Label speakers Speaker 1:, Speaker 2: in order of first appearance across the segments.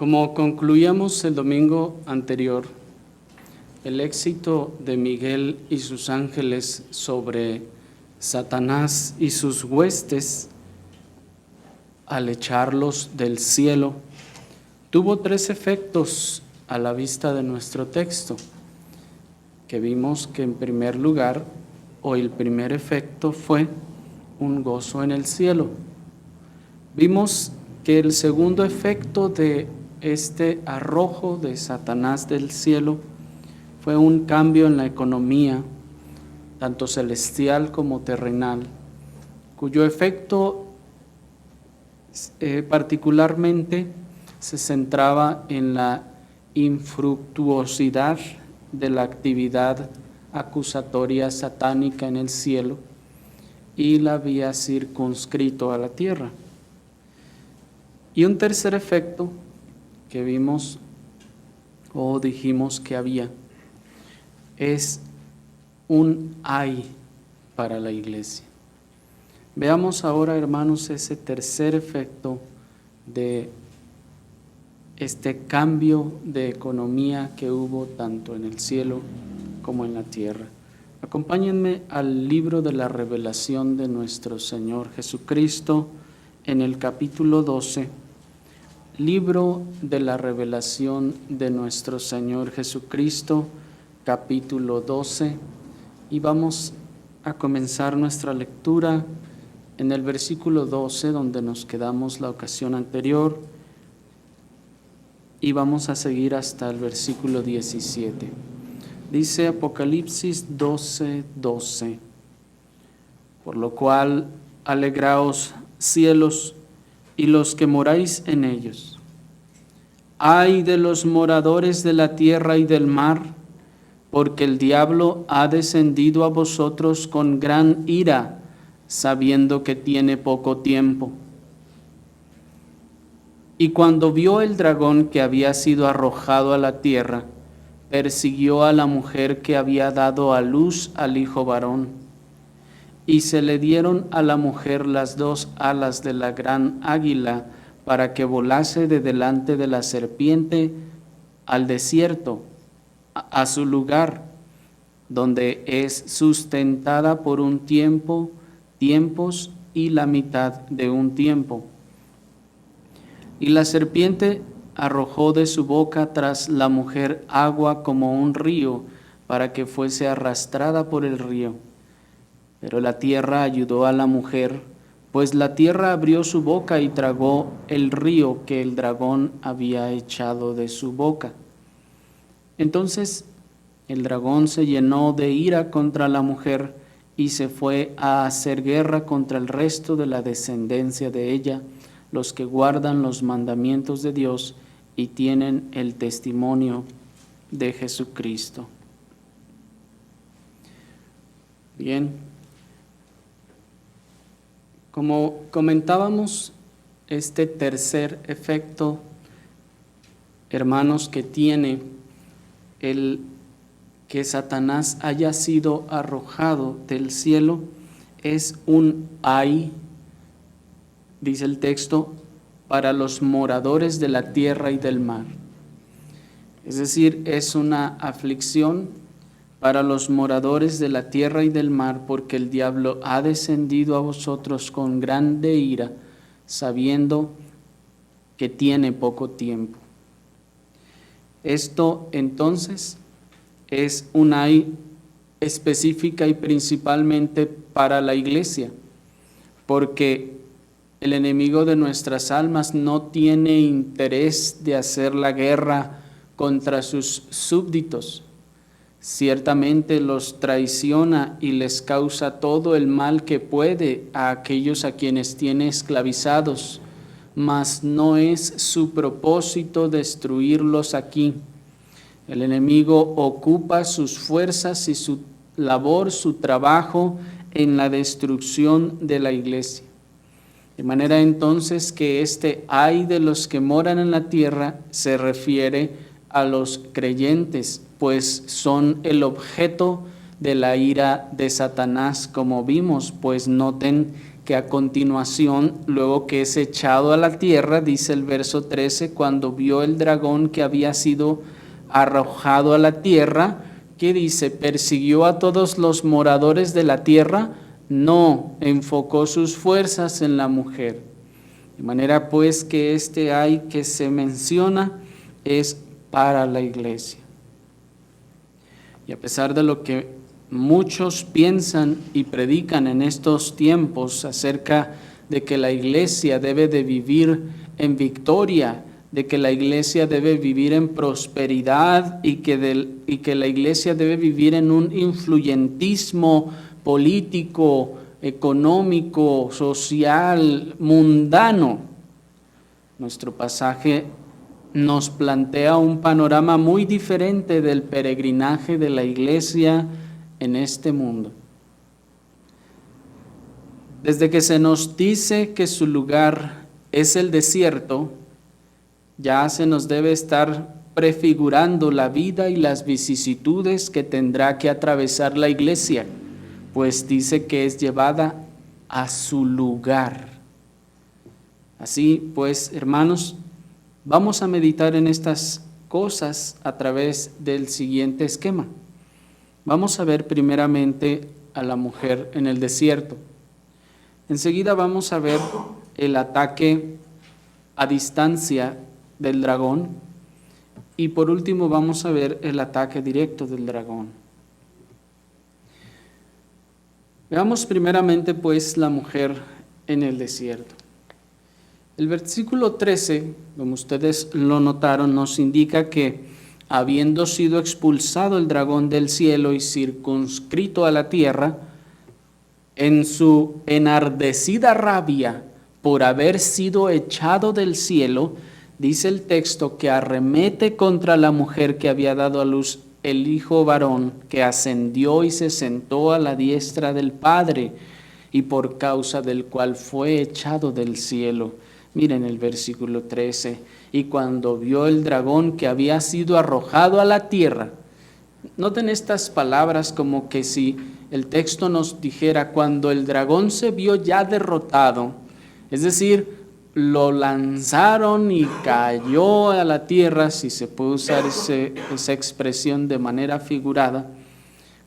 Speaker 1: Como concluíamos el domingo anterior, el éxito de Miguel y sus ángeles sobre Satanás y sus huestes al echarlos del cielo tuvo tres efectos a la vista de nuestro texto, que vimos que en primer lugar, o el primer efecto fue un gozo en el cielo. Vimos que el segundo efecto de este arrojo de Satanás del cielo fue un cambio en la economía, tanto celestial como terrenal, cuyo efecto particularmente se centraba en la infructuosidad de la actividad acusatoria satánica en el cielo y la había circunscrito a la tierra. Y un tercer efecto que vimos o dijimos que había es un ay para la iglesia. Veamos ahora, hermanos, ese tercer efecto de este cambio de economía que hubo tanto en el cielo como en la tierra. Acompáñenme al libro de la revelación de nuestro Señor Jesucristo en el capítulo 12, libro de la revelación de nuestro Señor Jesucristo, capítulo 12, y vamos a comenzar nuestra lectura en el versículo 12, donde nos quedamos la ocasión anterior, y vamos a seguir hasta el versículo 17. Dice Apocalipsis 12:12, por lo cual alegraos cielos y los que moráis en ellos. Ay de los moradores de la tierra y del mar, porque el diablo ha descendido a vosotros con gran ira, sabiendo que tiene poco tiempo. Y cuando vio el dragón que había sido arrojado a la tierra, persiguió a la mujer que había dado a luz al hijo varón, y se le dieron a la mujer las dos alas de la gran águila para que volase de delante de la serpiente al desierto, a su lugar, donde es sustentada por un tiempo, tiempos y la mitad de un tiempo. Y la serpiente arrojó de su boca tras la mujer agua como un río, para que fuese arrastrada por el río. Pero la tierra ayudó a la mujer, pues la tierra abrió su boca y tragó el río que el dragón había echado de su boca. Entonces el dragón se llenó de ira contra la mujer y se fue a hacer guerra contra el resto de la descendencia de ella, los que guardan los mandamientos de Dios y tienen el testimonio de Jesucristo. Bien, como comentábamos, este tercer efecto, hermanos, que tiene el que Satanás haya sido arrojado del cielo, es un ay, dice el texto, para los moradores de la tierra y del mar. Es decir, es una aflicción para los moradores de la tierra y del mar, porque el diablo ha descendido a vosotros con grande ira, sabiendo que tiene poco tiempo. Esto entonces es una ay específica y principalmente para la iglesia, porque el enemigo de nuestras almas no tiene interés de hacer la guerra contra sus súbditos. Ciertamente los traiciona y les causa todo el mal que puede a aquellos a quienes tiene esclavizados, mas no es su propósito destruirlos aquí. El enemigo ocupa sus fuerzas y su labor, su trabajo en la destrucción de la iglesia. De manera entonces que este ay de los que moran en la tierra se refiere a los creyentes, pues son el objeto de la ira de Satanás, como vimos, pues noten que a continuación, luego que es echado a la tierra, dice el verso 13, cuando vio el dragón que había sido arrojado a la tierra, ¿qué dice? ¿Persiguió a todos los moradores de la tierra? No, enfocó sus fuerzas en la mujer. De manera pues que este ay que se menciona es para la iglesia. Y a pesar de lo que muchos piensan y predican en estos tiempos acerca de que la iglesia debe de vivir en victoria, de que la iglesia debe vivir en prosperidad y que la iglesia debe vivir en un influyentismo político, económico, social, mundano. Nuestro pasaje nos plantea un panorama muy diferente del peregrinaje de la iglesia en este mundo. Desde que se nos dice que su lugar es el desierto, ya se nos debe estar prefigurando la vida y las vicisitudes que tendrá que atravesar la iglesia, pues dice que es llevada a su lugar. Así pues, hermanos, vamos a meditar en estas cosas a través del siguiente esquema. Vamos a ver primeramente a la mujer en el desierto. Enseguida vamos a ver el ataque a distancia del dragón y por último vamos a ver el ataque directo del dragón. Veamos primeramente pues la mujer en el desierto. El versículo 13, como ustedes lo notaron, nos indica que habiendo sido expulsado el dragón del cielo y circunscrito a la tierra, en su enardecida rabia por haber sido echado del cielo, dice el texto que arremete contra la mujer que había dado a luz el hijo varón, que ascendió y se sentó a la diestra del Padre, y por causa del cual fue echado del cielo. Miren el versículo 13, y cuando vio el dragón que había sido arrojado a la tierra. Noten estas palabras como que si el texto nos dijera, cuando el dragón se vio ya derrotado, es decir, lo lanzaron y cayó a la tierra, si se puede usar esa expresión de manera figurada.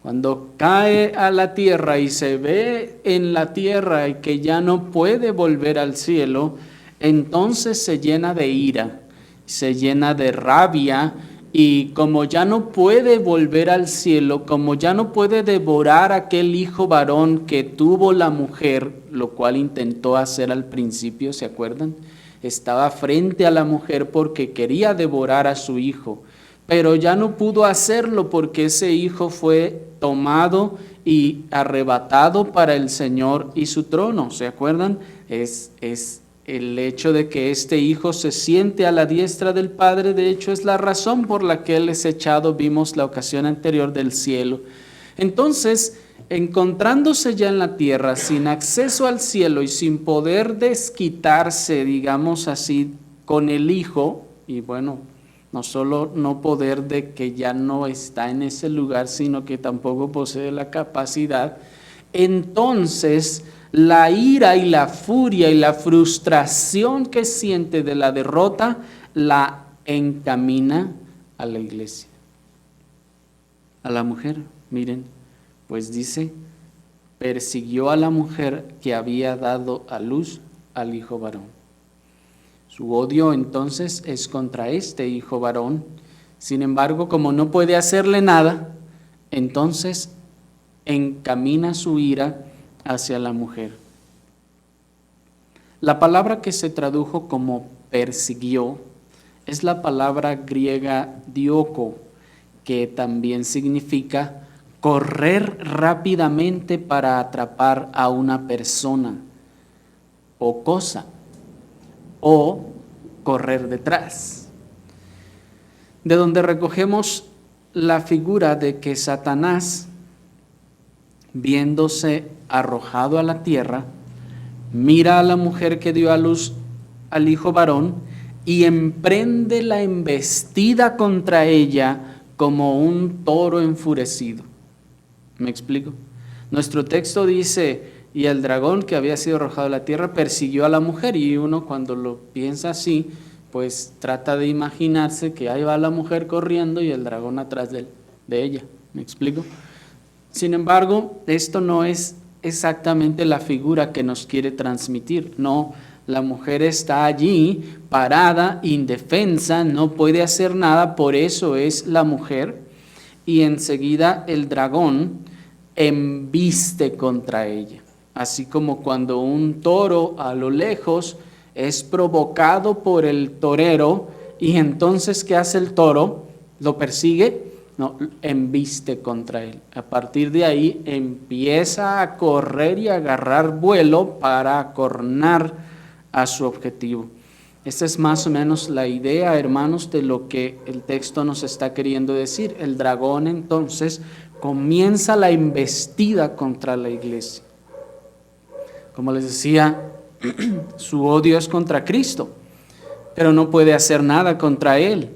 Speaker 1: Cuando cae a la tierra y se ve en la tierra y que ya no puede volver al cielo, entonces se llena de ira, se llena de rabia, y como ya no puede volver al cielo, como ya no puede devorar aquel hijo varón que tuvo la mujer, lo cual intentó hacer al principio, ¿se acuerdan? Estaba frente a la mujer porque quería devorar a su hijo, pero ya no pudo hacerlo porque ese hijo fue tomado y arrebatado para el Señor y su trono, ¿se acuerdan? Es el hecho de que este hijo se siente a la diestra del Padre, de hecho, es la razón por la que él es echado, vimos la ocasión anterior, del cielo. Entonces, encontrándose ya en la tierra, sin acceso al cielo y sin poder desquitarse, digamos así, con el hijo, y bueno, no solo no poder de que ya no está en ese lugar, sino que tampoco posee la capacidad, entonces la ira y la furia y la frustración que siente de la derrota la encamina a la iglesia, a la mujer. Miren, pues dice, persiguió a la mujer que había dado a luz al hijo varón. Su odio entonces es contra este hijo varón. Sin embargo, como no puede hacerle nada, entonces encamina su ira hacia la mujer. La palabra que se tradujo como persiguió es la palabra griega dioko, que también significa correr rápidamente para atrapar a una persona o cosa, o correr detrás. De donde recogemos la figura de que Satanás, viéndose arrojado a la tierra, mira a la mujer que dio a luz al hijo varón y emprende la embestida contra ella como un toro enfurecido. ¿Me explico? Nuestro texto dice y el dragón que había sido arrojado a la tierra persiguió a la mujer, y uno cuando lo piensa así, pues trata de imaginarse que ahí va la mujer corriendo y el dragón atrás de ella. ¿Me explico? Sin embargo, esto no es exactamente la figura que nos quiere transmitir. No, la mujer está allí parada, indefensa, no puede hacer nada, por eso es la mujer, y enseguida el dragón embiste contra ella. Así como cuando un toro a lo lejos es provocado por el torero, y entonces ¿qué hace el toro? ¿Lo persigue? No, embiste contra él. A partir de ahí empieza a correr y a agarrar vuelo para acornar a su objetivo. Esta es más o menos la idea, hermanos, de lo que el texto nos está queriendo decir. El dragón entonces comienza la embestida contra la iglesia. Como les decía, su odio es contra Cristo, pero no puede hacer nada contra él.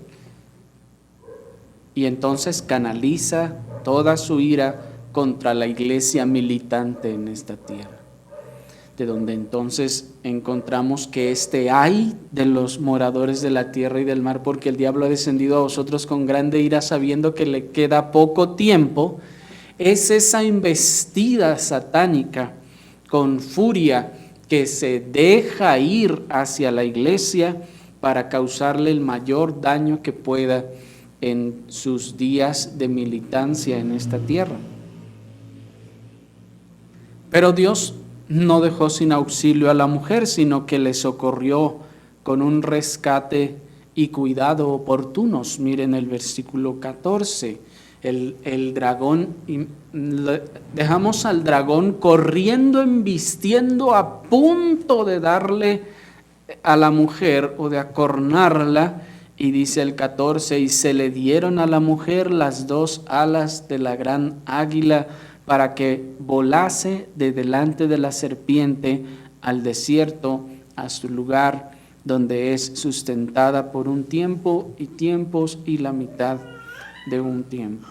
Speaker 1: Y entonces canaliza toda su ira contra la iglesia militante en esta tierra, de donde entonces encontramos que este ay de los moradores de la tierra y del mar, porque el diablo ha descendido a vosotros con grande ira, sabiendo que le queda poco tiempo. Es esa embestida satánica con furia que se deja ir hacia la iglesia para causarle el mayor daño que pueda en sus días de militancia en esta tierra. Pero Dios no dejó sin auxilio a la mujer, sino que le socorrió con un rescate y cuidado oportunos. Miren el versículo 14. El dragón, dejamos al dragón corriendo, embistiendo, a punto de darle a la mujer o de acornarla, y dice el 14, y se le dieron a la mujer las dos alas de la gran águila para que volase de delante de la serpiente al desierto, a su lugar donde es sustentada por un tiempo y tiempos y la mitad de un tiempo.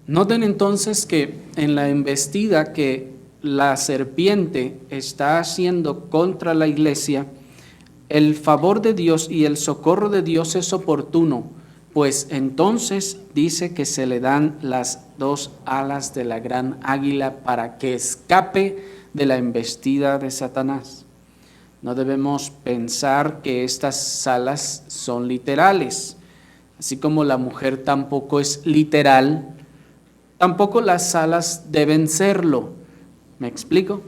Speaker 1: Noten entonces que en la embestida que la serpiente está haciendo contra la iglesia, el favor de Dios y el socorro de Dios es oportuno, pues entonces dice que se le dan las dos alas de la gran águila para que escape de la embestida de Satanás. No debemos pensar que estas alas son literales, así como la mujer tampoco es literal, tampoco las alas deben serlo. ¿Me explico?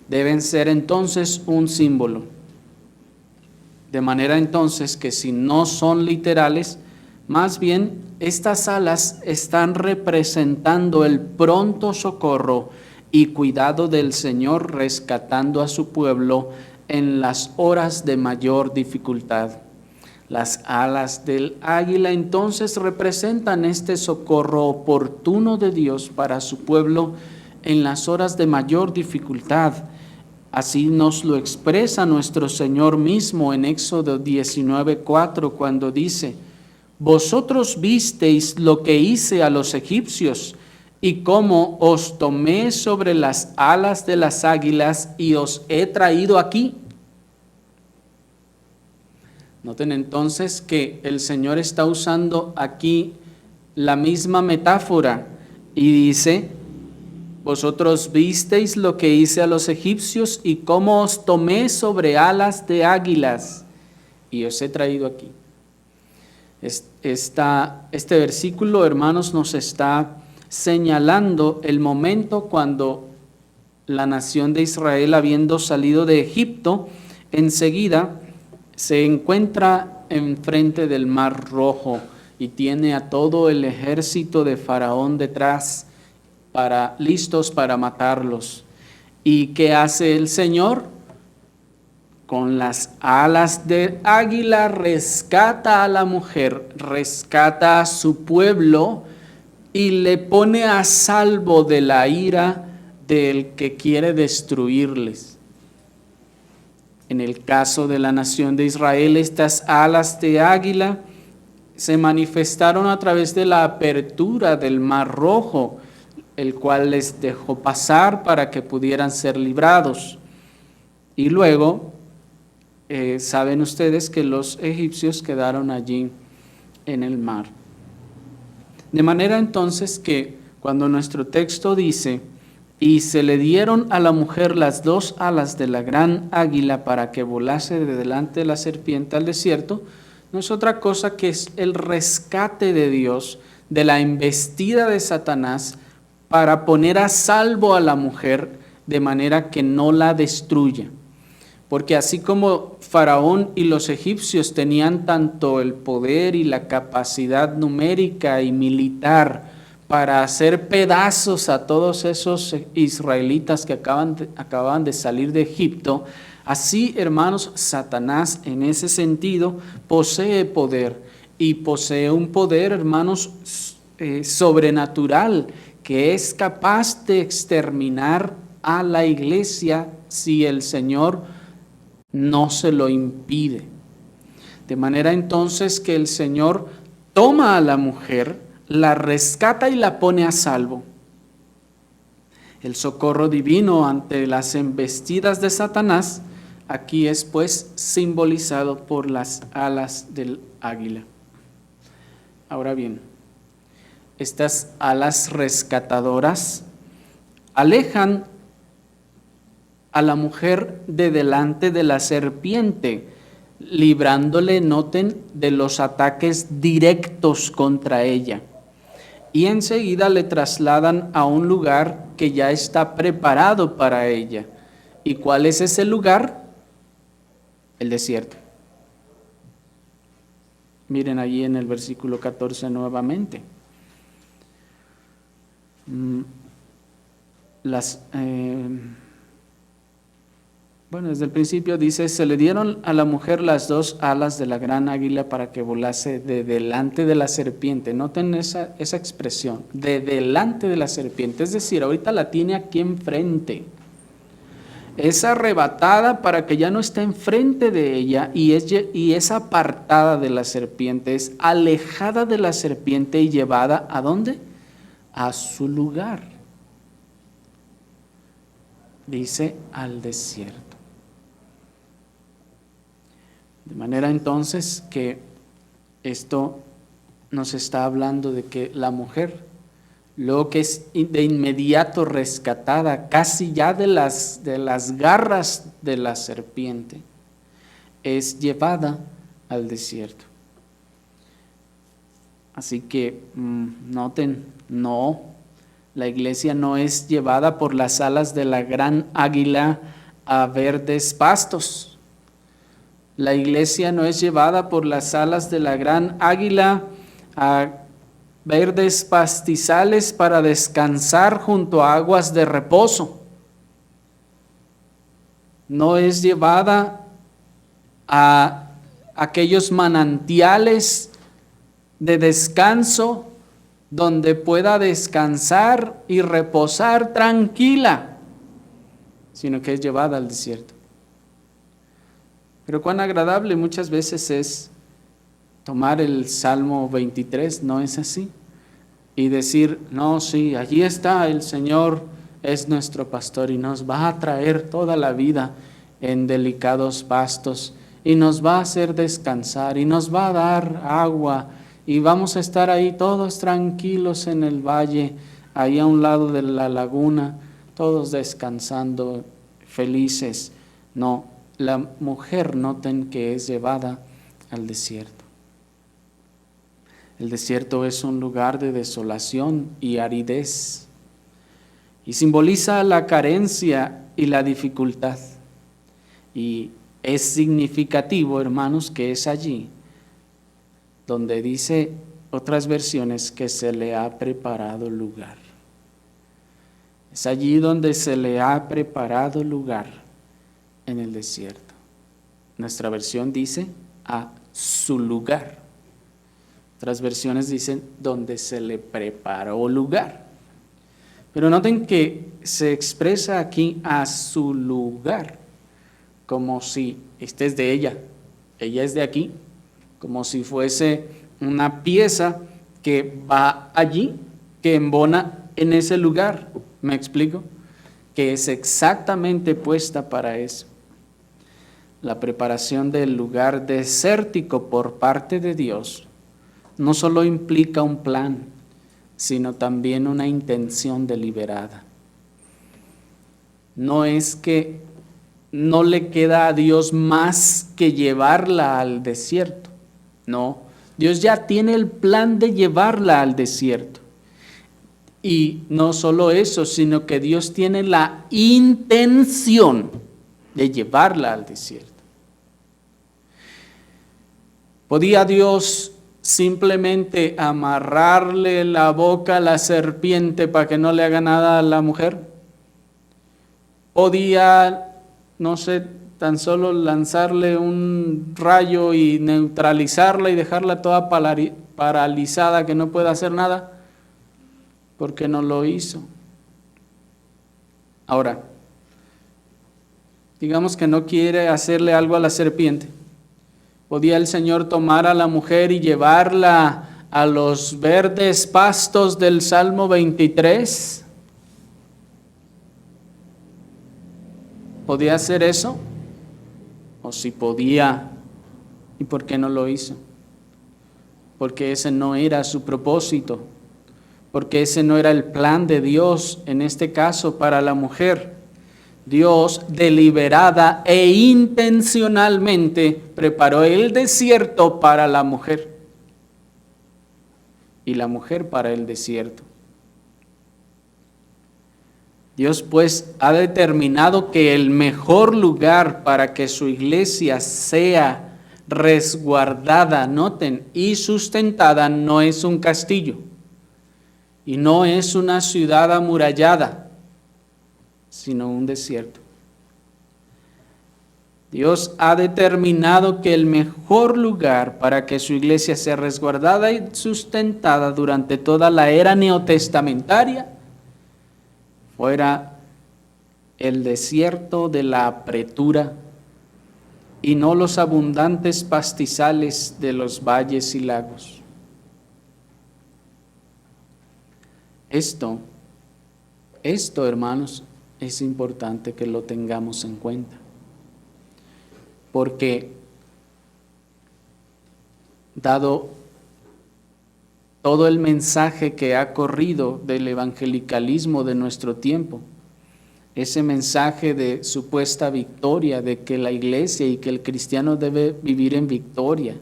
Speaker 1: Deben ser entonces un símbolo. De manera entonces que si no son literales, más bien estas alas están representando el pronto socorro y cuidado del Señor rescatando a su pueblo en las horas de mayor dificultad. Las alas del águila entonces representan este socorro oportuno de Dios para su pueblo en las horas de mayor dificultad. Así nos lo expresa nuestro Señor mismo en Éxodo 19:4, cuando dice: vosotros visteis lo que hice a los egipcios, y cómo os tomé sobre las alas de las águilas y os he traído aquí. Noten entonces que el Señor está usando aquí la misma metáfora y dice: vosotros visteis lo que hice a los egipcios y cómo os tomé sobre alas de águilas y os he traído aquí. Este versículo, hermanos, nos está señalando el momento cuando la nación de Israel, habiendo salido de Egipto, enseguida se encuentra enfrente del Mar Rojo y tiene a todo el ejército de Faraón detrás, listos para matarlos. ¿Y qué hace el Señor? Con las alas de águila rescata a la mujer, rescata a su pueblo y le pone a salvo de la ira del que quiere destruirles. En el caso de la nación de Israel, estas alas de águila se manifestaron a través de la apertura del Mar Rojo, el cual les dejó pasar para que pudieran ser librados. Y luego, saben ustedes que los egipcios quedaron allí en el mar. De manera entonces que cuando nuestro texto dice, y se le dieron a la mujer las 2 alas de la gran águila para que volase de delante de la serpiente al desierto, no es otra cosa que es el rescate de Dios de la embestida de Satanás para poner a salvo a la mujer de manera que no la destruya. Porque así como Faraón y los egipcios tenían tanto el poder y la capacidad numérica y militar para hacer pedazos a todos esos israelitas que acababan de salir de Egipto, así, hermanos, Satanás en ese sentido posee poder, y posee un poder, hermanos, sobrenatural, que es capaz de exterminar a la iglesia si el Señor no se lo impide. De manera entonces que el Señor toma a la mujer, la rescata y la pone a salvo. El socorro divino ante las embestidas de Satanás aquí es pues simbolizado por las alas del águila. Ahora bien, estas alas rescatadoras alejan a la mujer de delante de la serpiente, librándole, noten, de los ataques directos contra ella. Y enseguida le trasladan a un lugar que ya está preparado para ella. ¿Y cuál es ese lugar? El desierto. Miren allí en el versículo 14 nuevamente. Desde el principio dice, se le dieron a la mujer las 2 alas de la gran águila para que volase de delante de la serpiente. Noten esa expresión, de delante de la serpiente. Es decir, ahorita la tiene aquí enfrente. Es arrebatada para que ya no esté enfrente de ella y es apartada de la serpiente, es alejada de la serpiente y llevada ¿a dónde? A su lugar. Dice al desierto. De manera entonces que esto nos está hablando de que la mujer, luego que es de inmediato rescatada, casi ya de las garras de la serpiente, es llevada al desierto. Así que noten, no, la iglesia no es llevada por las alas de la gran águila a verdes pastos. La iglesia no es llevada por las alas de la gran águila a verdes pastizales para descansar junto a aguas de reposo. No es llevada a aquellos manantiales de descanso donde pueda descansar y reposar tranquila, sino que es llevada al desierto. Pero cuán agradable muchas veces es tomar el Salmo 23, ¿no es así? Y decir, no, sí, allí está el Señor, es nuestro pastor y nos va a traer toda la vida en delicados pastos y nos va a hacer descansar y nos va a dar agua y vamos a estar ahí todos tranquilos en el valle, ahí a un lado de la laguna, todos descansando, felices. No, la mujer, noten que es llevada al desierto. El desierto es un lugar de desolación y aridez y simboliza la carencia y la dificultad. Y es significativo, hermanos, que es allí donde dice otras versiones que se le ha preparado lugar. Es allí donde se le ha preparado lugar en el desierto. Nuestra versión dice a su lugar. Otras versiones dicen donde se le preparó lugar. Pero noten que se expresa aquí a su lugar, como si este es de ella es de aquí, como si fuese una pieza que va allí, que embona en ese lugar. ¿Me explico? Que es exactamente puesta para eso. La preparación del lugar desértico por parte de Dios no solo implica un plan, sino también una intención deliberada. No es que no le queda a Dios más que llevarla al desierto. No, Dios ya tiene el plan de llevarla al desierto. Y no solo eso, sino que Dios tiene la intención de llevarla al desierto. ¿Podía Dios simplemente amarrarle la boca a la serpiente para que no le haga nada a la mujer? ¿Podía, no sé, tan solo lanzarle un rayo y neutralizarla y dejarla toda paralizada que no pueda hacer nada? ¿Por qué no lo hizo? Ahora, digamos que no quiere hacerle algo a la serpiente. ¿Podía el Señor tomar a la mujer y llevarla a los verdes pastos del Salmo 23? ¿Podía hacer eso? O si podía, ¿y por qué no lo hizo? Porque ese no era su propósito, porque ese no era el plan de Dios, en este caso para la mujer. Dios deliberada e intencionalmente preparó el desierto para la mujer y la mujer para el desierto. Dios pues ha determinado que el mejor lugar para que su iglesia sea resguardada, noten, y sustentada no es un castillo y no es una ciudad amurallada, sino un desierto. Dios ha determinado que el mejor lugar para que su iglesia sea resguardada y sustentada durante toda la era neotestamentaria fuera el desierto de la apretura y no los abundantes pastizales de los valles y lagos. Esto, hermanos, es importante que lo tengamos en cuenta, porque dado todo el mensaje que ha corrido del evangelicalismo de nuestro tiempo, ese mensaje de supuesta victoria, de que la iglesia y que el cristiano debe vivir en victoria,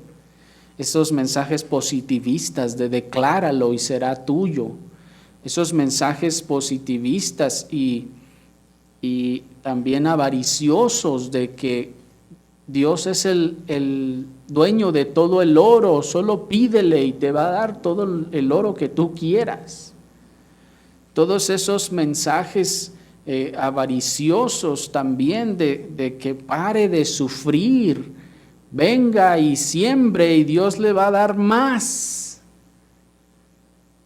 Speaker 1: esos mensajes positivistas de decláralo y será tuyo, esos mensajes positivistas y también avariciosos de que Dios es el dueño de todo el oro, solo pídele y te va a dar todo el oro que tú quieras. Todos esos mensajes avariciosos también de que pare de sufrir, venga y siembre y Dios le va a dar más.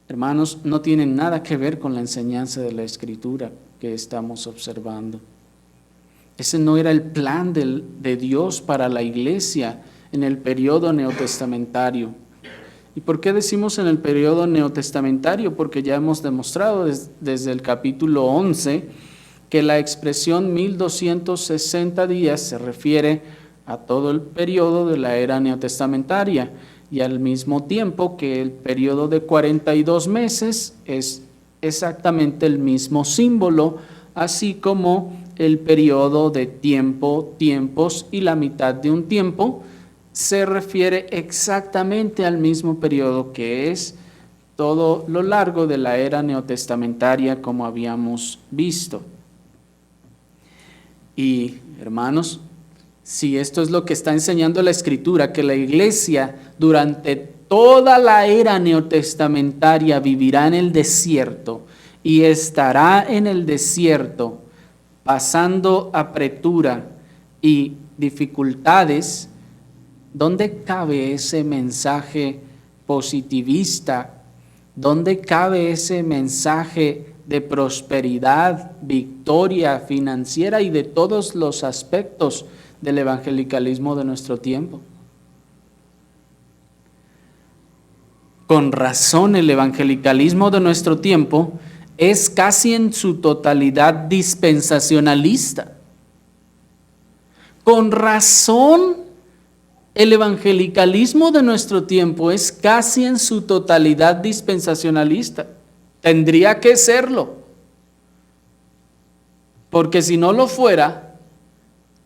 Speaker 1: Hermanos, no tienen nada que ver con la enseñanza de la Escritura que estamos observando. Ese no era el plan de Dios para la iglesia en el periodo neotestamentario. ¿Y por qué decimos en el periodo neotestamentario? Porque ya hemos demostrado desde el capítulo 11 que la expresión 1260 días se refiere a todo el periodo de la era neotestamentaria y al mismo tiempo que el periodo de 42 meses es exactamente el mismo símbolo, así como el periodo de tiempos y la mitad de un tiempo se refiere exactamente al mismo periodo que es todo lo largo de la era neotestamentaria, como habíamos visto. Y hermanos, si esto es lo que está enseñando la Escritura, que la iglesia durante toda la era neotestamentaria vivirá en el desierto y estará en el desierto pasando apretura y dificultades, ¿dónde cabe ese mensaje positivista? ¿Dónde cabe ese mensaje de prosperidad, victoria financiera y de todos los aspectos del evangelicalismo de nuestro tiempo? Con razón, el evangelicalismo de nuestro tiempo es casi en su totalidad dispensacionalista. Con razón, el evangelicalismo de nuestro tiempo es casi en su totalidad dispensacionalista. Tendría que serlo. Porque si no lo fuera,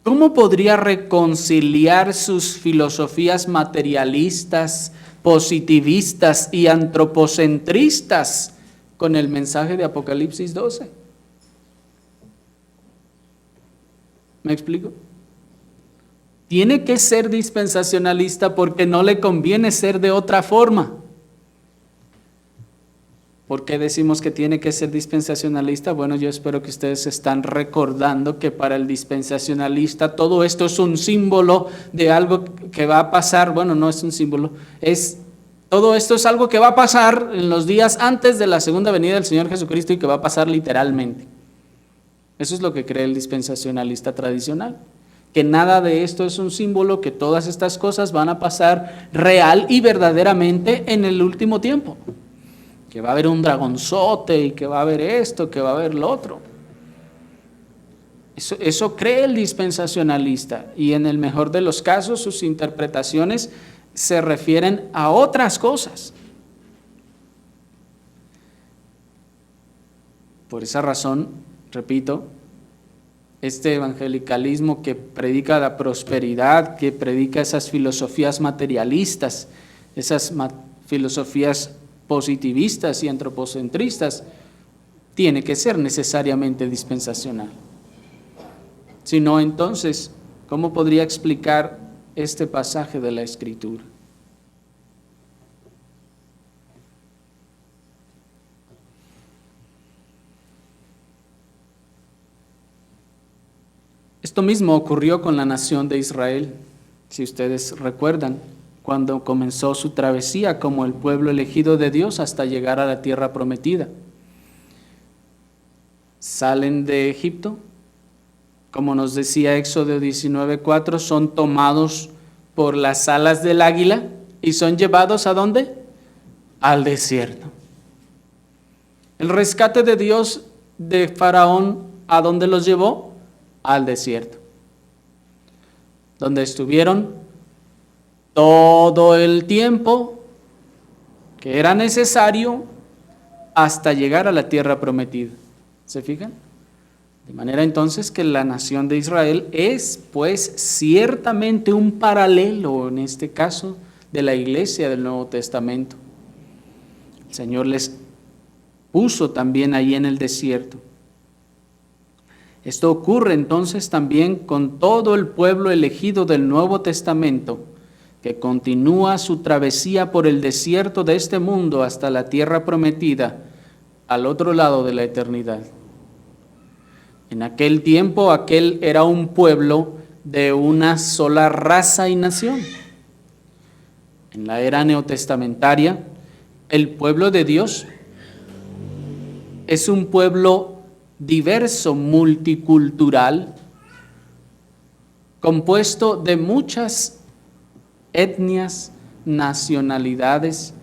Speaker 1: ¿cómo podría reconciliar sus filosofías materialistas, positivistas y antropocentristas con el mensaje de Apocalipsis 12? ¿Me explico? Tiene que ser dispensacionalista porque no le conviene ser de otra forma. ¿Por qué decimos que tiene que ser dispensacionalista? Bueno, yo espero que ustedes están recordando que para el dispensacionalista todo esto es un símbolo de algo que va a pasar. Bueno, no es un símbolo, todo esto es algo que va a pasar en los días antes de la segunda venida del Señor Jesucristo y que va a pasar literalmente. Eso es lo que cree el dispensacionalista tradicional, que nada de esto es un símbolo, que todas estas cosas van a pasar real y verdaderamente en el último tiempo. Que va a haber un dragonzote y que va a haber esto, que va a haber lo otro. Eso cree el dispensacionalista, y en el mejor de los casos sus interpretaciones se refieren a otras cosas. Por esa razón, repito, este evangelicalismo que predica la prosperidad, que predica esas filosofías materialistas, esas filosofías positivistas y antropocentristas, tiene que ser necesariamente dispensacional. Si no, entonces, ¿cómo podría explicar este pasaje de la Escritura? Esto mismo ocurrió con la nación de Israel, si ustedes recuerdan, cuando comenzó su travesía como el pueblo elegido de Dios hasta llegar a la tierra prometida. Salen de Egipto, como nos decía Éxodo 19:4, son tomados por las alas del águila y son llevados ¿a dónde? Al desierto. El rescate de Dios de Faraón, ¿a dónde los llevó? Al desierto, donde estuvieron todo el tiempo que era necesario hasta llegar a la tierra prometida. ¿Se fijan? De manera entonces que la nación de Israel es pues ciertamente un paralelo, en este caso, de la iglesia del Nuevo Testamento. El Señor les puso también ahí en el desierto. Esto ocurre entonces también con todo el pueblo elegido del Nuevo Testamento, que continúa su travesía por el desierto de este mundo hasta la tierra prometida, al otro lado de la eternidad. En aquel tiempo, aquel era un pueblo de una sola raza y nación. En la era neotestamentaria, el pueblo de Dios es un pueblo diverso, multicultural, compuesto de muchas etnias, nacionalidades,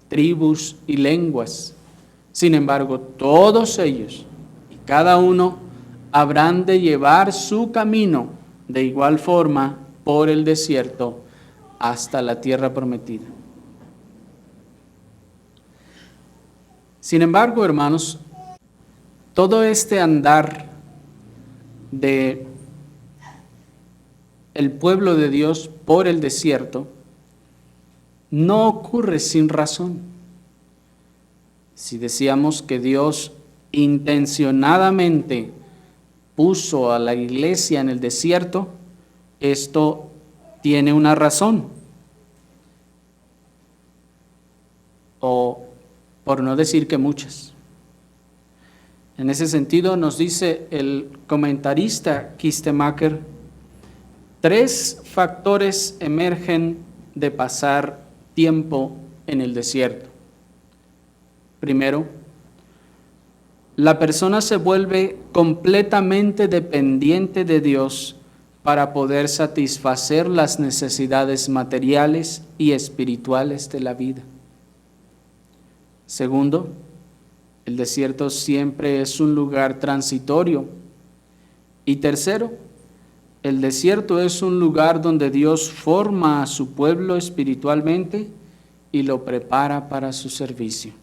Speaker 1: tribus y lenguas. Sin embargo, todos ellos y cada uno habrán de llevar su camino de igual forma por el desierto hasta la tierra prometida. Sin embargo, hermanos, todo este andar de el pueblo de Dios por el desierto no ocurre sin razón. Si decíamos que Dios intencionadamente puso a la iglesia en el desierto, esto tiene una razón. O por no decir que muchas. En ese sentido nos dice el comentarista Kistemaker, 3 factores emergen de pasar tiempo en el desierto. Primero, la persona se vuelve completamente dependiente de Dios para poder satisfacer las necesidades materiales y espirituales de la vida. Segundo, el desierto siempre es un lugar transitorio. Y tercero, el desierto es un lugar donde Dios forma a su pueblo espiritualmente y lo prepara para su servicio.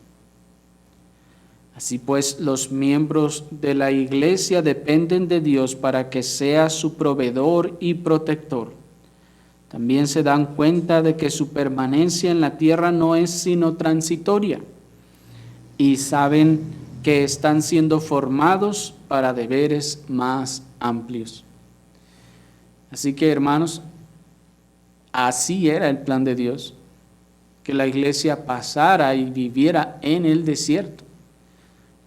Speaker 1: Así pues, los miembros de la iglesia dependen de Dios para que sea su proveedor y protector. También se dan cuenta de que su permanencia en la tierra no es sino transitoria y saben que están siendo formados para deberes más amplios. Así que, hermanos, así era el plan de Dios, que la iglesia pasara y viviera en el desierto,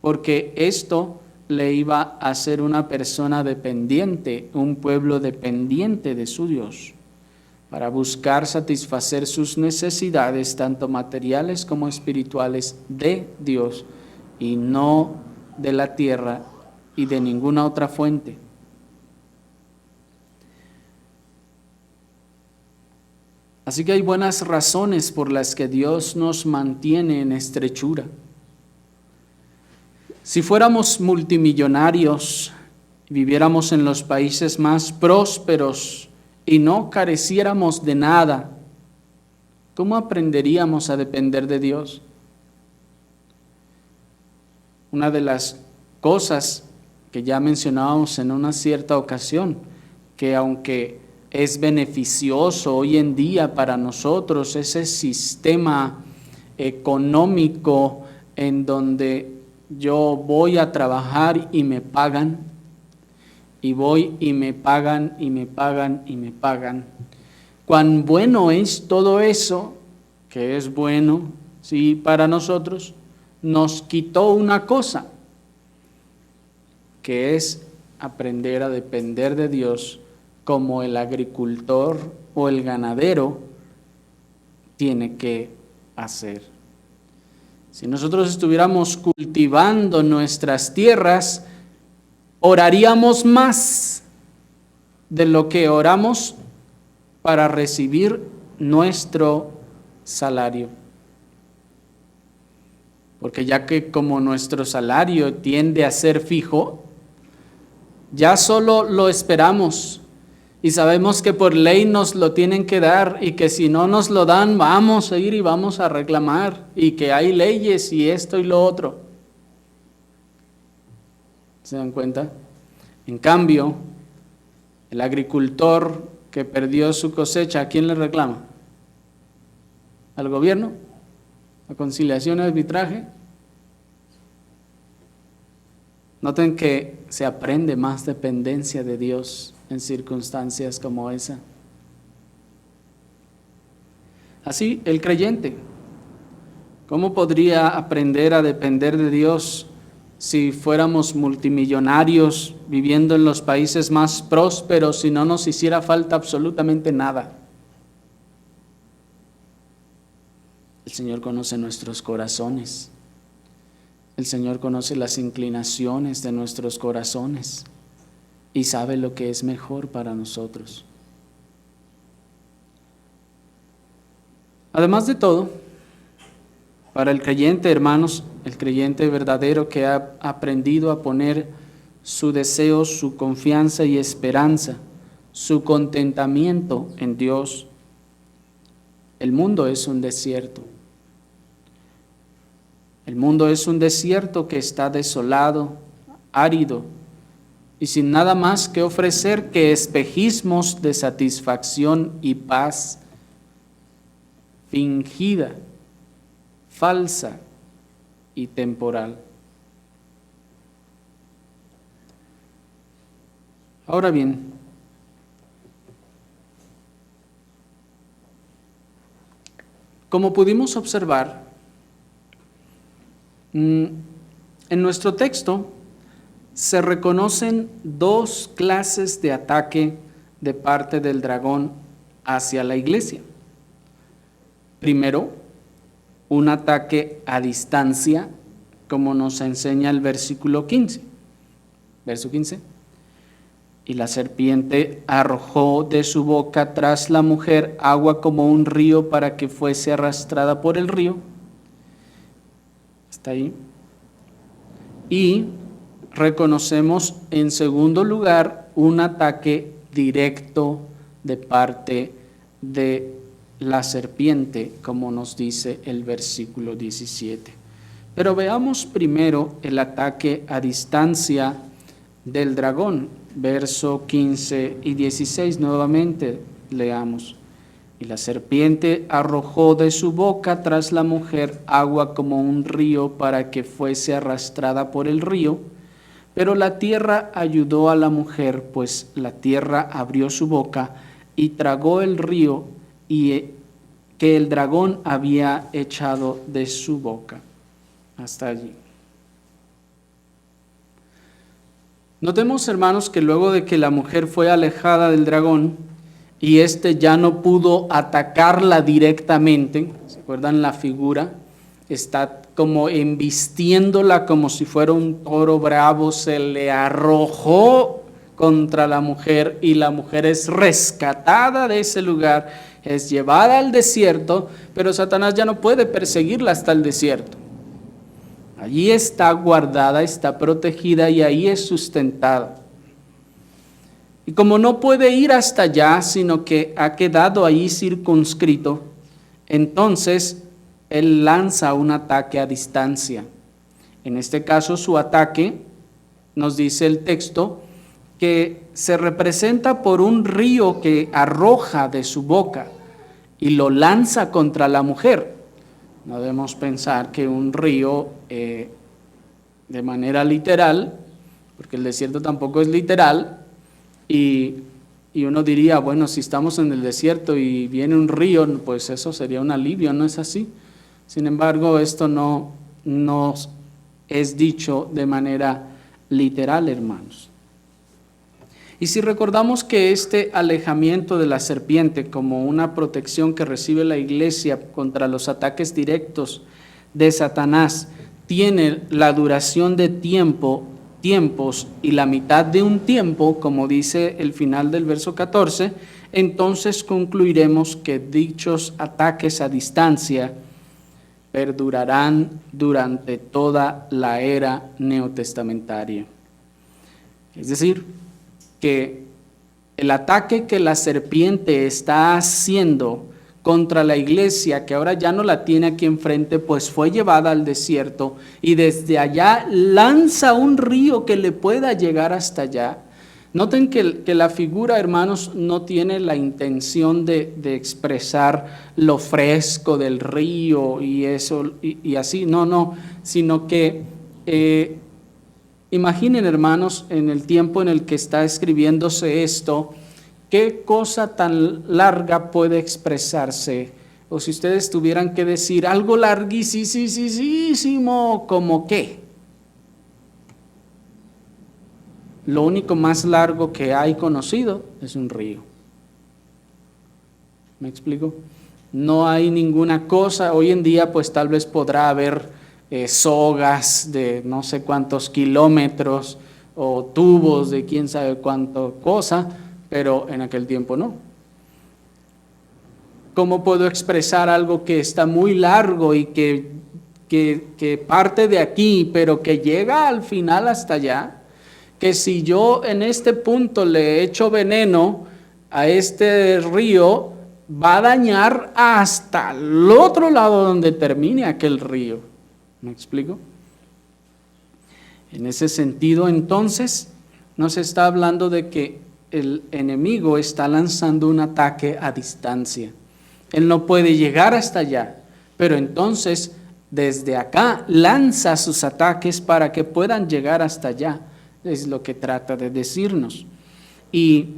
Speaker 1: porque esto le iba a hacer una persona dependiente, un pueblo dependiente de su Dios, para buscar satisfacer sus necesidades, tanto materiales como espirituales, de Dios, y no de la tierra y de ninguna otra fuente. Así que hay buenas razones por las que Dios nos mantiene en estrechura. Si fuéramos multimillonarios, viviéramos en los países más prósperos y no careciéramos de nada, ¿cómo aprenderíamos a depender de Dios? Una de las cosas que ya mencionábamos en una cierta ocasión, que aunque es beneficioso hoy en día para nosotros ese sistema económico en donde yo voy a trabajar y me pagan, y voy y me pagan, y me pagan, y me pagan. Cuán bueno es todo eso, que es bueno, sí, para nosotros, nos quitó una cosa, que es aprender a depender de Dios como el agricultor o el ganadero tiene que hacer. Si nosotros estuviéramos cultivando nuestras tierras, oraríamos más de lo que oramos para recibir nuestro salario. Porque ya que como nuestro salario tiende a ser fijo, ya solo lo esperamos y sabemos que por ley nos lo tienen que dar y que si no nos lo dan vamos a ir y vamos a reclamar y que hay leyes y esto y lo otro. ¿Se dan cuenta? En cambio, el agricultor que perdió su cosecha, ¿a quién le reclama? ¿Al gobierno? ¿A conciliación y arbitraje? Noten que se aprende más dependencia de Dios en circunstancias como esa. Así, el creyente, ¿cómo podría aprender a depender de Dios si fuéramos multimillonarios viviendo en los países más prósperos y no nos hiciera falta absolutamente nada? El Señor conoce nuestros corazones. El Señor conoce las inclinaciones de nuestros corazones y sabe lo que es mejor para nosotros. Además de todo, para el creyente, hermanos, el creyente verdadero que ha aprendido a poner su deseo, su confianza y esperanza, su contentamiento en Dios, el mundo es un desierto. El mundo es un desierto que está desolado, árido y sin nada más que ofrecer que espejismos de satisfacción y paz fingida, falsa y temporal. Ahora bien, como pudimos observar, en nuestro texto se reconocen dos clases de ataque de parte del dragón hacia la iglesia. Primero, un ataque a distancia, como nos enseña el versículo 15. Verso 15. Y la serpiente arrojó de su boca tras la mujer agua como un río para que fuese arrastrada por el río. ¿Está ahí? Y reconocemos en segundo lugar un ataque directo de parte de la serpiente, como nos dice el versículo 17. Pero veamos primero el ataque a distancia del dragón, verso 15 y 16, nuevamente leamos. Y la serpiente arrojó de su boca tras la mujer agua como un río para que fuese arrastrada por el río, pero la tierra ayudó a la mujer, pues la tierra abrió su boca y tragó el río que el dragón había echado de su boca. Hasta allí. Notemos, hermanos, que luego de que la mujer fue alejada del dragón y éste ya no pudo atacarla directamente, ¿se acuerdan la figura? Está como embistiéndola como si fuera un toro bravo, se le arrojó contra la mujer y la mujer es rescatada de ese lugar, es llevada al desierto, pero Satanás ya no puede perseguirla hasta el desierto. Allí está guardada, está protegida y ahí es sustentada. Y como no puede ir hasta allá, sino que ha quedado ahí circunscrito, entonces él lanza un ataque a distancia. En este caso su ataque, nos dice el texto, que se representa por un río que arroja de su boca y lo lanza contra la mujer. No debemos pensar que un río de manera literal, porque el desierto tampoco es literal, y uno diría, bueno, si estamos en el desierto y viene un río, pues eso sería un alivio, ¿no es así? Sin embargo, esto no es dicho de manera literal, hermanos. Y si recordamos que este alejamiento de la serpiente como una protección que recibe la iglesia contra los ataques directos de Satanás tiene la duración de tiempos y la mitad de un tiempo, como dice el final del verso 14, entonces concluiremos que dichos ataques a distancia perdurarán durante toda la era neotestamentaria. Es decir, que el ataque que la serpiente está haciendo contra la iglesia, que ahora ya no la tiene aquí enfrente, pues fue llevada al desierto y desde allá lanza un río que le pueda llegar hasta allá. Noten que la figura, hermanos, no tiene la intención de expresar lo fresco del río y eso y así, no, sino que imaginen, hermanos, en el tiempo en el que está escribiéndose esto, ¿qué cosa tan larga puede expresarse? O si ustedes tuvieran que decir algo larguísimo, ¿como qué? Lo único más largo que hay conocido es un río. ¿Me explico? No hay ninguna cosa, hoy en día pues tal vez podrá haber sogas de no sé cuántos kilómetros o tubos de quién sabe cuánto cosa, pero en aquel tiempo no. ¿Cómo puedo expresar algo que está muy largo y que parte de aquí, pero que llega al final hasta allá? Que si yo en este punto le echo veneno a este río, va a dañar hasta el otro lado donde termine aquel río. ¿Me explico? En ese sentido, entonces, nos está hablando de que el enemigo está lanzando un ataque a distancia. Él no puede llegar hasta allá, pero entonces desde acá lanza sus ataques para que puedan llegar hasta allá. Es lo que trata de decirnos. Y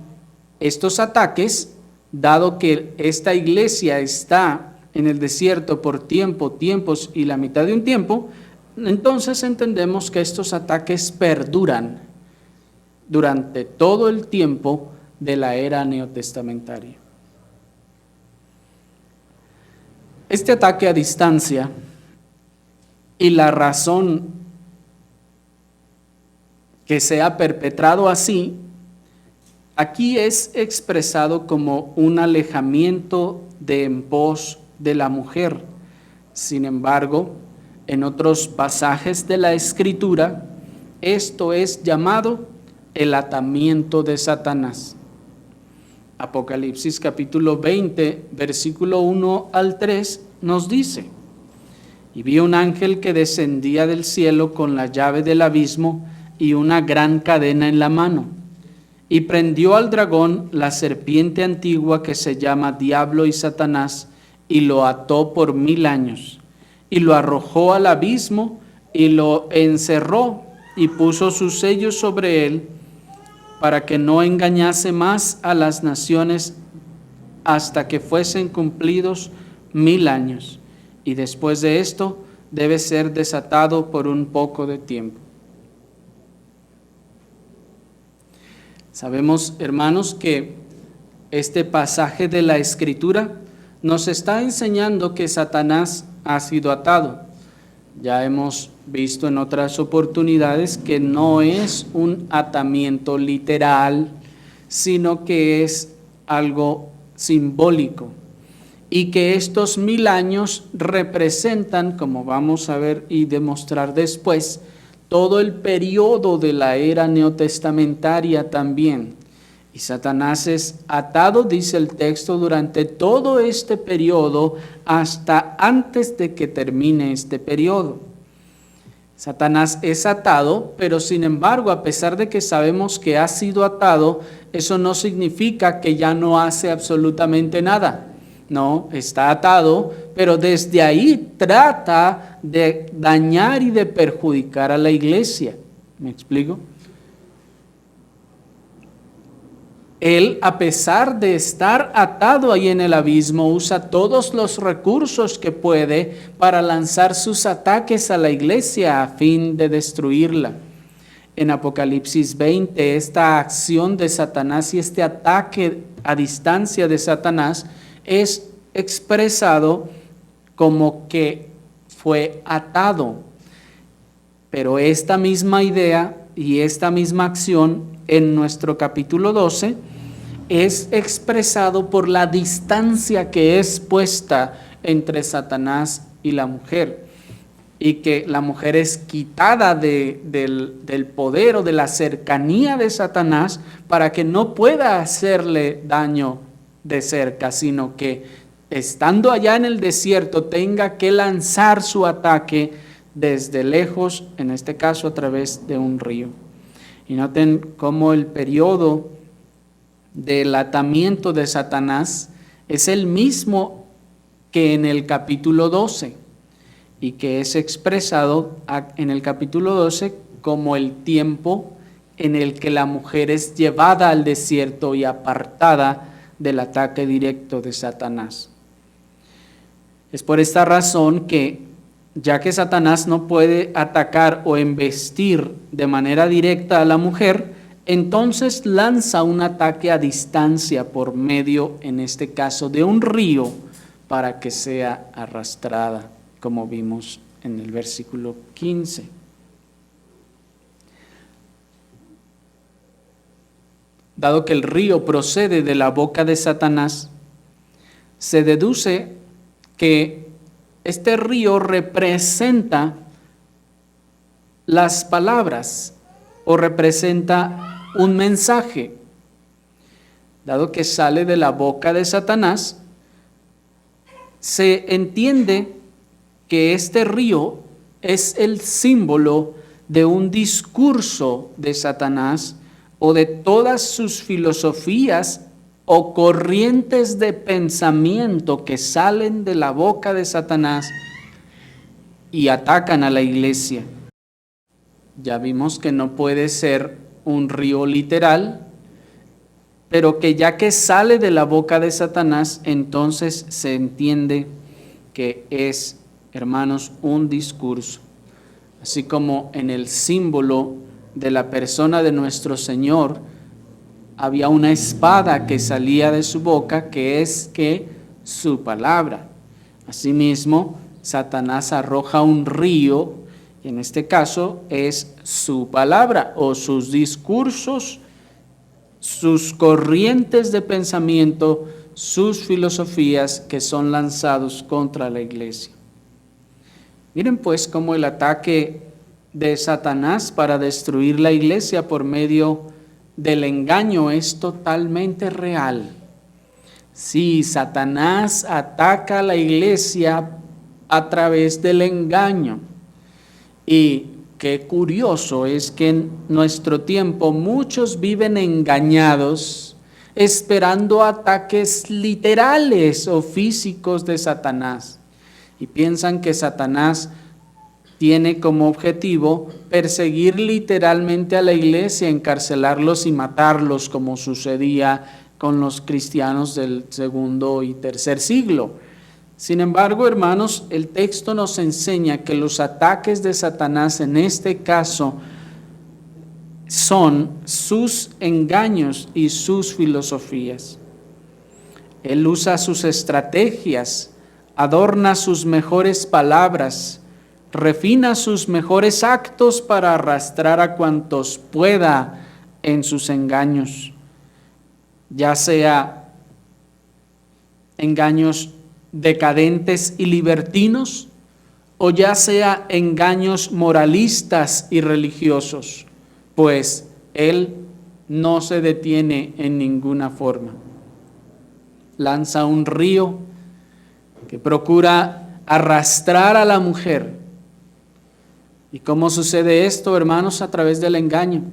Speaker 1: estos ataques, dado que esta iglesia está en el desierto por tiempos y la mitad de un tiempo, entonces entendemos que estos ataques perduran durante todo el tiempo de la era neotestamentaria. Este ataque a distancia y la razón que se ha perpetrado así, aquí es expresado como un alejamiento de en pos de la mujer. Sin embargo, En otros pasajes de la Escritura, esto es llamado el atamiento de Satanás. Apocalipsis capítulo 20, versículo 1 al 3 nos dice: y vi un ángel que descendía del cielo con la llave del abismo y una gran cadena en la mano, y prendió al dragón, la serpiente antigua que se llama Diablo y Satanás, y lo ató por 1000 años, y lo arrojó al abismo, y lo encerró, y puso sus sellos sobre él, para que no engañase más a las naciones hasta que fuesen cumplidos 1000 años. Y después de esto debe ser desatado por un poco de tiempo. Sabemos, hermanos, que este pasaje de la Escritura nos está enseñando que Satanás ha sido atado. Ya hemos visto en otras oportunidades que no es un atamiento literal, sino que es algo simbólico, y que estos 1000 años representan, como vamos a ver y demostrar después, todo el periodo de la era neotestamentaria también. Y Satanás es atado, dice el texto, durante todo este periodo hasta antes de que termine este periodo. Satanás es atado, pero sin embargo, a pesar de que sabemos que ha sido atado, eso no significa que ya no hace absolutamente nada. No, está atado, pero desde ahí trata de dañar y de perjudicar a la iglesia. ¿Me explico? Él, a pesar de estar atado ahí en el abismo, usa todos los recursos que puede para lanzar sus ataques a la iglesia a fin de destruirla. En Apocalipsis 20, esta acción de Satanás y este ataque a distancia de Satanás es expresado como que fue atado. Pero esta misma idea y esta misma acción en nuestro capítulo 12 es expresado por la distancia que es puesta entre Satanás y la mujer, y que la mujer es quitada del poder o de la cercanía de Satanás para que no pueda hacerle daño de cerca, sino que estando allá en el desierto tenga que lanzar su ataque desde lejos, en este caso a través de un río. Y noten cómo el periodo del atamiento de Satanás es el mismo que en el capítulo 12, y que es expresado en el capítulo 12 como el tiempo en el que la mujer es llevada al desierto y apartada del ataque directo de Satanás. Es por esta razón que, ya que Satanás no puede atacar o embestir de manera directa a la mujer, entonces lanza un ataque a distancia por medio, en este caso, de un río para que sea arrastrada, como vimos en el versículo 15. Dado que el río procede de la boca de Satanás, se deduce que este río representa las palabras o representa un mensaje. Dado que sale de la boca de Satanás, se entiende que este río es el símbolo de un discurso de Satanás o de todas sus filosofías o corrientes de pensamiento que salen de la boca de Satanás y atacan a la iglesia. Ya vimos que no puede ser un río literal, pero que ya que sale de la boca de Satanás, entonces se entiende que es, hermanos, un discurso. Así como en el símbolo de la persona de nuestro Señor había una espada que salía de su boca, que es que su palabra. Asimismo, Satanás arroja un río, y en este caso es su palabra o sus discursos, sus corrientes de pensamiento, sus filosofías que son lanzados contra la iglesia. Miren pues cómo el ataque de Satanás para destruir la iglesia por medio del engaño es totalmente real. Sí, Satanás ataca a la iglesia a través del engaño. Y qué curioso es que en nuestro tiempo muchos viven engañados, esperando ataques literales o físicos de Satanás. Y piensan que Satanás tiene como objetivo perseguir literalmente a la iglesia, encarcelarlos y matarlos, como sucedía con los cristianos del segundo y tercer siglo. Sin embargo, hermanos, el texto nos enseña que los ataques de Satanás en este caso son sus engaños y sus filosofías. Él usa sus estrategias, adorna sus mejores palabras, refina sus mejores actos para arrastrar a cuantos pueda en sus engaños, ya sea engaños decadentes y libertinos, o ya sea engaños moralistas y religiosos, pues él no se detiene en ninguna forma. Lanza un río que procura arrastrar a la mujer. ¿Y cómo sucede esto, hermanos? A través del engaño.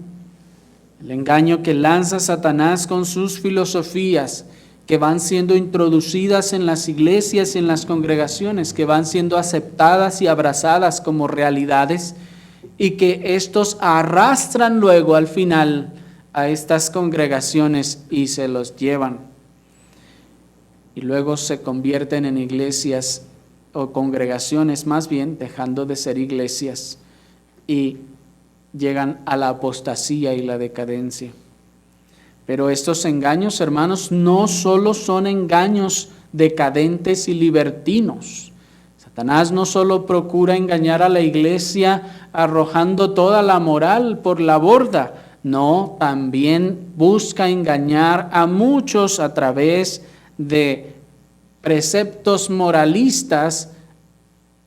Speaker 1: El engaño que lanza Satanás con sus filosofías, que van siendo introducidas en las iglesias y en las congregaciones, que van siendo aceptadas y abrazadas como realidades, y que estos arrastran luego al final a estas congregaciones y se los llevan. Y luego se convierten en iglesias o congregaciones, más bien, dejando de ser iglesias, y llegan a la apostasía y la decadencia. Pero estos engaños, hermanos, no solo son engaños decadentes y libertinos. Satanás no solo procura engañar a la iglesia arrojando toda la moral por la borda, no, también busca engañar a muchos a través de preceptos moralistas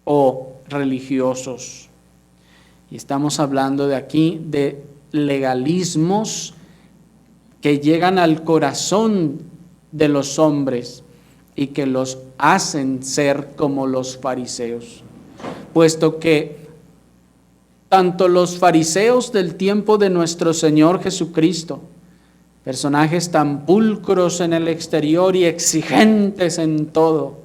Speaker 1: o religiosos. Y estamos hablando de aquí de legalismos que llegan al corazón de los hombres y que los hacen ser como los fariseos, puesto que tanto los fariseos del tiempo de nuestro Señor Jesucristo, personajes tan pulcros en el exterior y exigentes en todo,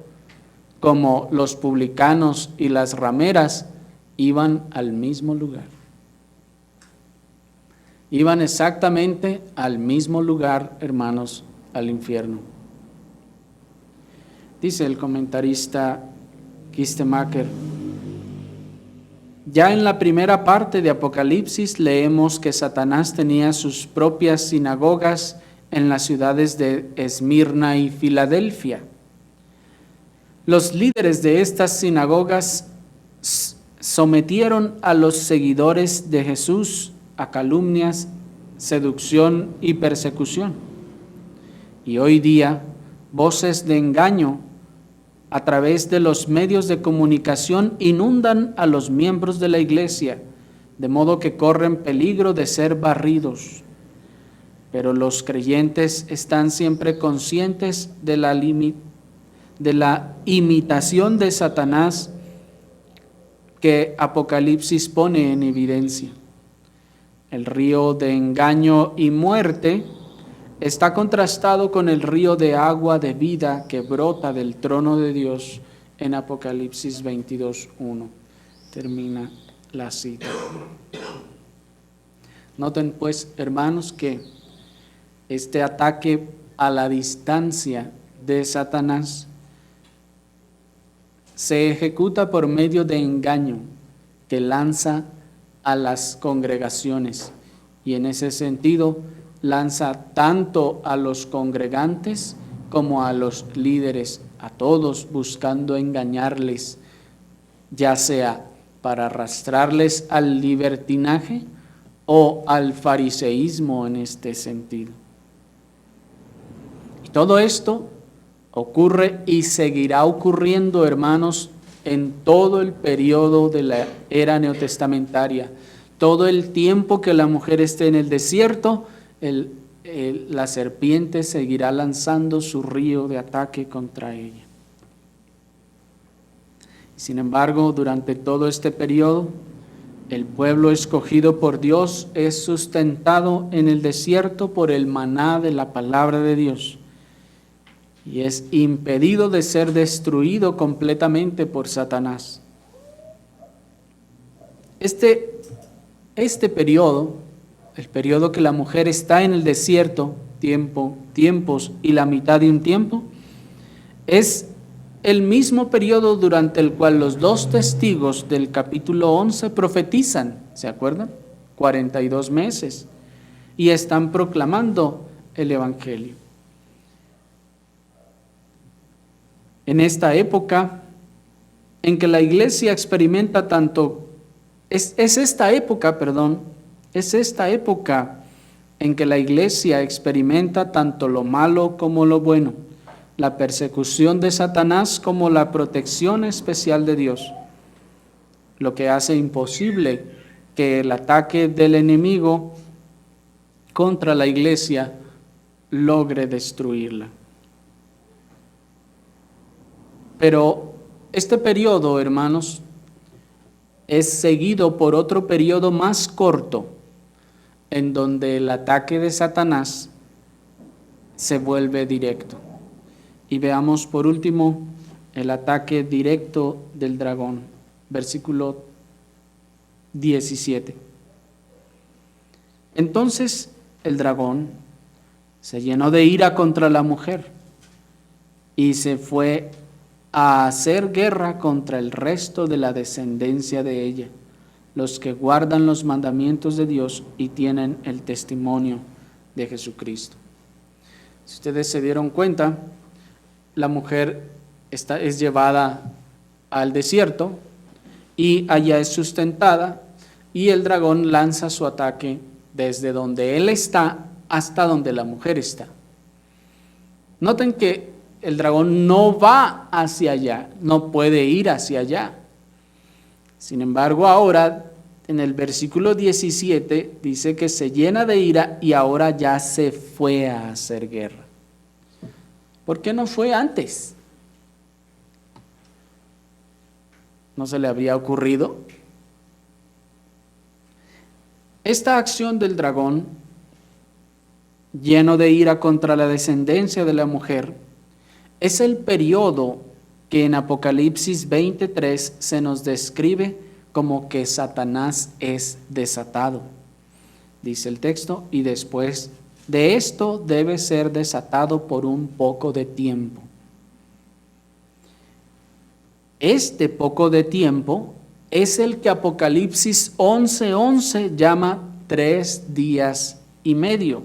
Speaker 1: como los publicanos y las rameras, iban al mismo lugar. Iban exactamente al mismo lugar, hermanos, al infierno. Dice el comentarista Kistemaker: ya en la primera parte de Apocalipsis leemos que Satanás tenía sus propias sinagogas en las ciudades de Esmirna y Filadelfia. Los líderes de estas sinagogas sometieron a los seguidores de Jesús a calumnias, seducción y persecución. Y hoy día, voces de engaño a través de los medios de comunicación inundan a los miembros de la iglesia, de modo que corren peligro de ser barridos. Pero los creyentes están siempre conscientes de la imitación de Satanás que Apocalipsis pone en evidencia. El río de engaño y muerte está contrastado con el río de agua de vida que brota del trono de Dios en Apocalipsis 22:1. Termina la cita. Noten pues, hermanos, que este ataque a la distancia de Satanás se ejecuta por medio de engaño que lanza a las congregaciones, y en ese sentido lanza tanto a los congregantes como a los líderes, a todos buscando engañarles, ya sea para arrastrarles al libertinaje o al fariseísmo en este sentido. Y todo esto ocurre y seguirá ocurriendo, hermanos, en todo el periodo de la era neotestamentaria. Todo el tiempo que la mujer esté en el desierto, la serpiente seguirá lanzando su río de ataque contra ella. Sin embargo, durante todo este periodo, el pueblo escogido por Dios es sustentado en el desierto por el maná de la palabra de Dios y es impedido de ser destruido completamente por Satanás. Este periodo, el periodo que la mujer está en el desierto, tiempos y la mitad de un tiempo, es el mismo periodo durante el cual los dos testigos del capítulo 11 profetizan, ¿se acuerdan? 42 meses, y están proclamando el Evangelio. En esta época en que la iglesia experimenta tanto, es esta época en que la iglesia experimenta tanto lo malo como lo bueno, la persecución de Satanás como la protección especial de Dios, lo que hace imposible que el ataque del enemigo contra la iglesia logre destruirla. Pero este periodo, hermanos, es seguido por otro periodo más corto, en donde el ataque de Satanás se vuelve directo. Y veamos por último el ataque directo del dragón, versículo 17. Entonces el dragón se llenó de ira contra la mujer y se fue a hacer guerra contra el resto de la descendencia de ella, los que guardan los mandamientos de Dios y tienen el testimonio de Jesucristo. Si ustedes se dieron cuenta, la mujer es llevada al desierto y allá es sustentada y el dragón lanza su ataque desde donde él está hasta donde la mujer está. Noten que el dragón no va hacia allá, no puede ir hacia allá. Sin embargo, ahora en el versículo 17 dice que se llena de ira y ahora ya se fue a hacer guerra. ¿Por qué no fue antes? ¿No se le habría ocurrido? Esta acción del dragón, lleno de ira contra la descendencia de la mujer, es el periodo que en Apocalipsis 23 se nos describe como que Satanás es desatado. Dice el texto, y después de esto debe ser desatado por un poco de tiempo. Este poco de tiempo es el que Apocalipsis 11:11 llama 3 días y medio,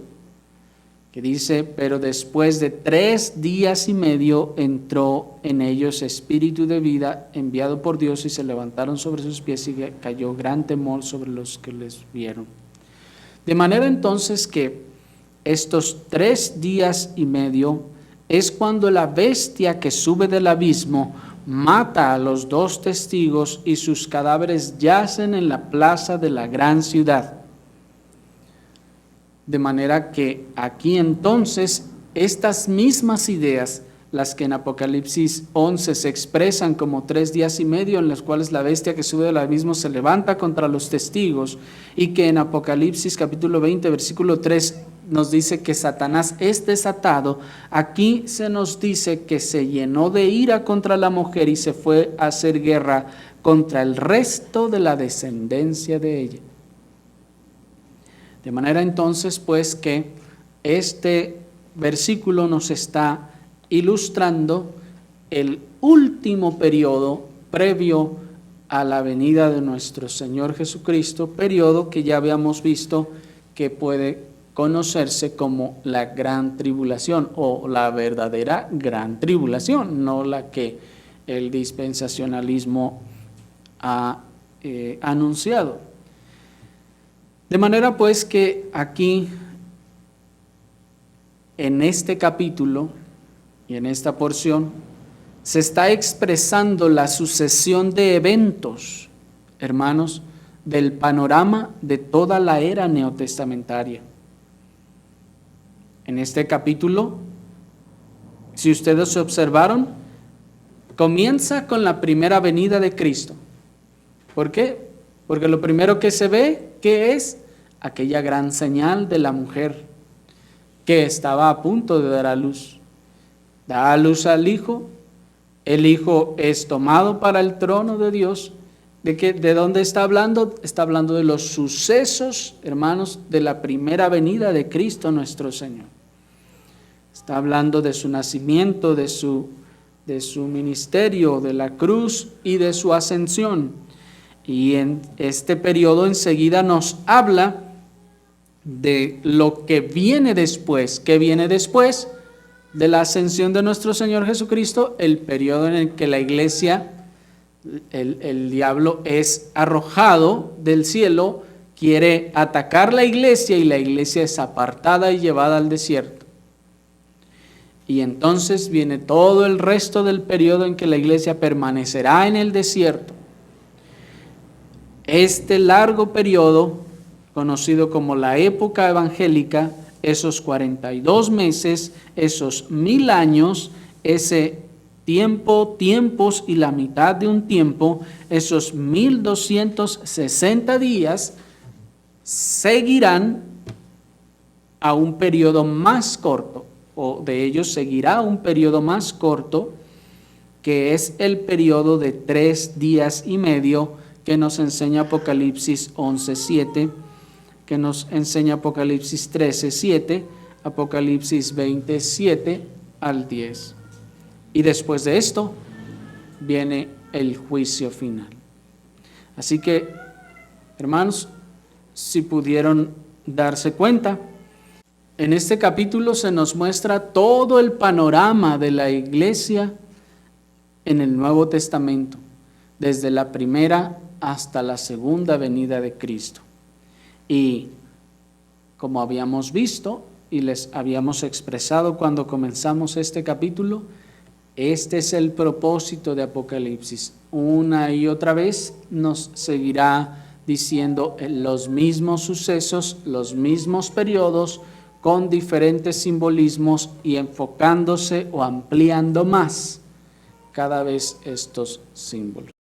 Speaker 1: que dice, pero después de 3 días y medio entró en ellos espíritu de vida enviado por Dios y se levantaron sobre sus pies y cayó gran temor sobre los que les vieron. De manera entonces que estos 3 días y medio es cuando la bestia que sube del abismo mata a los 2 testigos y sus cadáveres yacen en la plaza de la gran ciudad. De manera que aquí entonces estas mismas ideas, las que en Apocalipsis 11 se expresan como 3 días y medio en los cuales la bestia que sube del abismo se levanta contra los testigos, y que en Apocalipsis capítulo 20 versículo 3 nos dice que Satanás es desatado, aquí se nos dice que se llenó de ira contra la mujer y se fue a hacer guerra contra el resto de la descendencia de ella. De manera entonces pues que este versículo nos está ilustrando el último periodo previo a la venida de nuestro Señor Jesucristo, periodo que ya habíamos visto que puede conocerse como la gran tribulación o la verdadera gran tribulación, no la que el dispensacionalismo ha anunciado. De manera pues que aquí, en este capítulo y en esta porción, se está expresando la sucesión de eventos, hermanos, del panorama de toda la era neotestamentaria. En este capítulo, si ustedes observaron, comienza con la primera venida de Cristo. ¿Por qué? Porque lo primero que se ve, ¿qué es? Aquella gran señal de la mujer que estaba a punto de dar a luz. Da a luz al Hijo, el Hijo es tomado para el trono de Dios. ¿De dónde está hablando? Está hablando de los sucesos, hermanos, de la primera venida de Cristo nuestro Señor. Está hablando de su nacimiento, de su ministerio, de la cruz y de su ascensión. Y en este periodo enseguida nos habla de lo que viene después. ¿Qué viene después de la ascensión de nuestro Señor Jesucristo? El periodo en el que la iglesia, el diablo es arrojado del cielo, quiere atacar la iglesia y la iglesia es apartada y llevada al desierto. Y entonces viene todo el resto del periodo en que la iglesia permanecerá en el desierto. Este largo periodo, conocido como la época evangélica, esos 42 meses, esos 1000 años, ese tiempos y la mitad de un tiempo, esos 1260 días, seguirán a un periodo más corto, o de ellos seguirá un periodo más corto, que es el periodo de 3 días y medio que nos enseña Apocalipsis 11:7, que nos enseña Apocalipsis 13:7, Apocalipsis 27 al 10. Y después de esto viene el juicio final. Así que, hermanos, si pudieron darse cuenta, en este capítulo se nos muestra todo el panorama de la iglesia en el Nuevo Testamento, desde la primera hasta la segunda venida de Cristo. Y como habíamos visto y les habíamos expresado cuando comenzamos este capítulo, este es el propósito de Apocalipsis. Una y otra vez nos seguirá diciendo los mismos sucesos, los mismos periodos, con diferentes simbolismos y enfocándose o ampliando más cada vez estos símbolos.